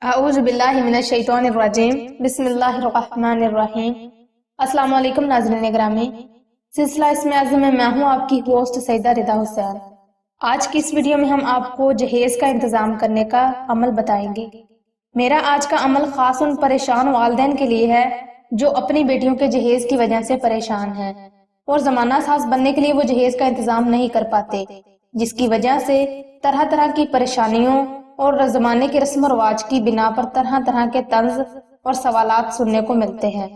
अऊज़ु बिल्लाहि मिनश शैतानिर रजीम बिस्मिल्लाहिर्रहमानिर्रहीम। अस्सलाम वालेकुम नाज़रीन ग्रामी, सिलसिला इसमें आज़म में मैं हूँ आपकी होस्ट सईदा रिदा हुसैन। आज की इस वीडियो में हम आपको जहेज़ का इंतज़ाम करने का अमल बताएंगे। मेरा आज का अमल ख़ास उन परेशान वालिदैन के लिए है जो अपनी बेटियों के जहेज़ की वजह से परेशान हैं और ज़माना साज़ बनने के लिए वो जहेज़ का इंतज़ाम नहीं कर पाते, जिसकी वजह से तरह तरह की परेशानियों और ज़माने के रस्म और रवाज की बिना पर तरह तरह के तंज और सवालात सुनने को मिलते हैं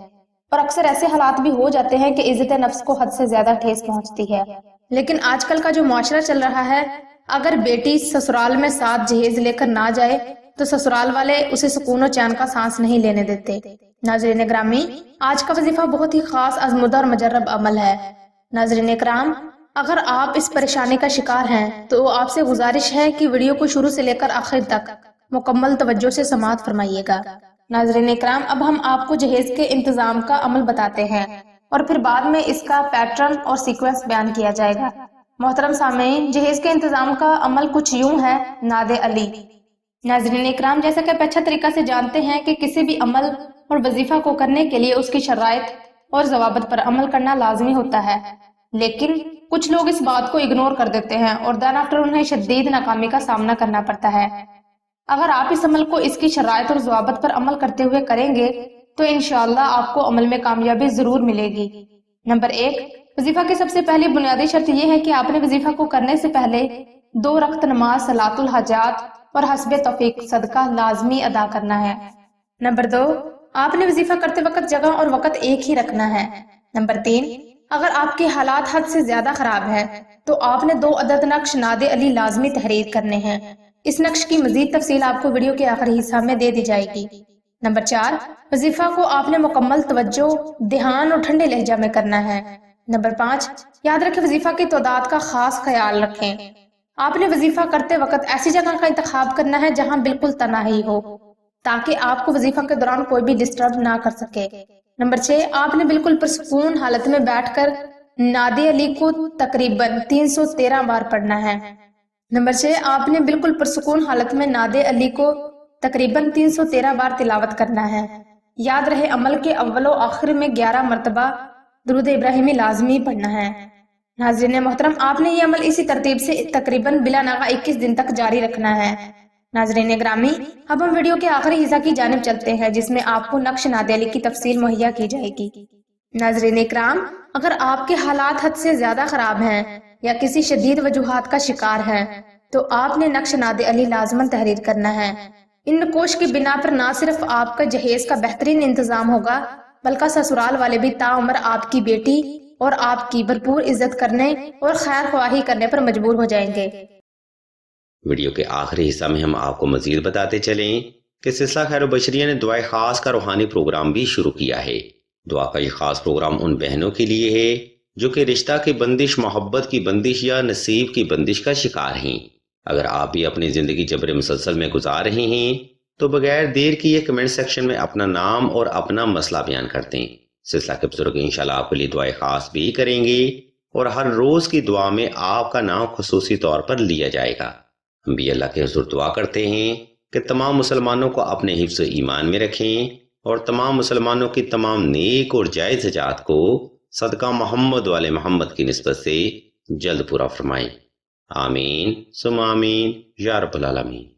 और अक्सर ऐसे हालात भी हो जाते हैं कि इज्जत नफ्स को हद से ज्यादा ठेस पहुंचती है। लेकिन आजकल का जो मुआशरा चल रहा है, अगर बेटी ससुराल में साथ जहेज लेकर ना जाए तो ससुराल वाले उसे सुकून और चैन का सांस नहीं लेने देते। नाज़रीन इकरामी, आज का वजीफा बहुत ही खास आजमुदा और मजरब अमल है। नाज़रीन इकराम, अगर आप इस परेशानी का शिकार हैं तो आपसे गुजारिश है कि वीडियो को शुरू से लेकर आखिर तक मुकम्मल तवज्जो से समाअत फरमाइएगा। नाज़रीन इकराम, अब हम आपको जहेज के इंतजाम का अमल बताते हैं और फिर बाद में इसका पैटर्न और सीक्वेंस बयान किया जाएगा। मोहतरम सामीन, जहेज के इंतजाम का अमल कुछ यूं है। नादे अली। नाज़रीन इकराम, जैसा कि आप अच्छा तरीका से जानते हैं कि किसी भी अमल और वजीफा को करने के लिए उसकी शराइत और जवाबत पर अमल करना लाजमी होता है, लेकिन कुछ लोग इस बात को इग्नोर कर देते हैं और देन आफ्टर उन्हें शदीद नाकामी का सामना करना पड़ता है। अगर आप इस अमल को इसकी शराइत और ज़वाबत पर अमल करते हुए करेंगे तो इंशाअल्लाह आपको अमल में कामयाबी जरूर मिलेगी। नंबर 1, वजीफा की सबसे पहली बुनियादी शर्त यह है कि आपने वजीफा को करने से पहले 2 रक्त नमाज सलातुल हाजात और हस्बे तौफीक सदका लाजमी अदा करना है। नंबर 2, आपने वजीफा करते वक्त जगह और वक्त एक ही रखना है। नंबर 3, अगर आपके हालात हद से ज्यादा खराब है तो आपने 2 अदद नक्श नादे अली लाजमी तहरीर करने हैं। इस नक्श की मजीद तफसील आपको वीडियो के आखिरी हिस्सा में दे दी जाएगी। नंबर 4, वजीफा को आपने मुकम्मल तवज्जो, ध्यान और ठंडे लहजा में करना है। नंबर 5, याद रखें वजीफा की तादाद का खास ख्याल रखें। आपने वजीफा करते वक्त ऐसी जगह का इंतखाब करना है जहाँ बिल्कुल तनाही हो, ताकि आपको वजीफा के दौरान कोई भी डिस्टर्ब ना कर सके। नंबर 6, आपने बिल्कुल पुरसुकून हालत में बैठकर नादे अली को तकरीबन 313 बार पढ़ना है। नंबर 6, आपने बिल्कुल पुरसुकून हालत में नादे अली को तकरीबन 313 बार तिलावत करना है। याद रहे, अमल के अव्वलो आखिर में 11 मरतबा दुरूद इब्राहिमी लाजमी पढ़ना है। नाज़रीन मोहतरम, आपने ये अमल इसी तरतीब से तकरीबन बिला नागा 21 दिन तक जारी रखना है। नाज़रीन ग्रामी, अब हम वीडियो के आखिरी हिस्सा की जानिब चलते हैं जिसमें आपको नक्श नादे अली की तफसील मुहैया की जाएगी। नाज़रीन इकराम, अगर आपके हालात हद से ज्यादा खराब हैं या किसी शदीद वजूहात का शिकार हैं तो आपने नक्श नादे अली लाजमन तहरीर करना है। इन नकोश की बिना पर ना सिर्फ आपका जहेज का बेहतरीन इंतजाम होगा बल्कि ससुराल वाले भी ताउम्र आपकी बेटी और आपकी भरपूर इज्जत करने और खैर ख्वाही करने पर मजबूर हो जाएंगे। वीडियो के आखिरी हिस्सा में हम आपको मजीद बताते चलें कि सिलसिला खैर बशरिया ने दुआ खास का रूहानी प्रोग्राम भी शुरू किया है। दुआ का ये खास प्रोग्राम उन बहनों के लिए है जो कि रिश्ता की बंदिश, मोहब्बत की बंदिश या नसीब की बंदिश का शिकार हैं। अगर आप भी अपनी जिंदगी जबर मुसलसल में गुजार रहे हैं तो बगैर देर किए कमेंट सेक्शन में अपना नाम और अपना मसला बयान कर दें। सिलसिला के बुजुर्ग इंशाल्लाह आपके लिए दुआ खास भी करेंगे और हर रोज की दुआ में आपका नाम खुसूसी तौर पर लिया जाएगा। हम भी अल्लाह के हुज़ूर दुआ करते हैं कि तमाम मुसलमानों को अपने हिफ्ज़ ईमान में रखें और तमाम मुसलमानों की तमाम नेक और जायज़ हजात को सदका मोहम्मद वाले मोहम्मद की निस्बत से जल्द पूरा फरमाएं। आमीन सुम आमीन या रब्बल आलमीन।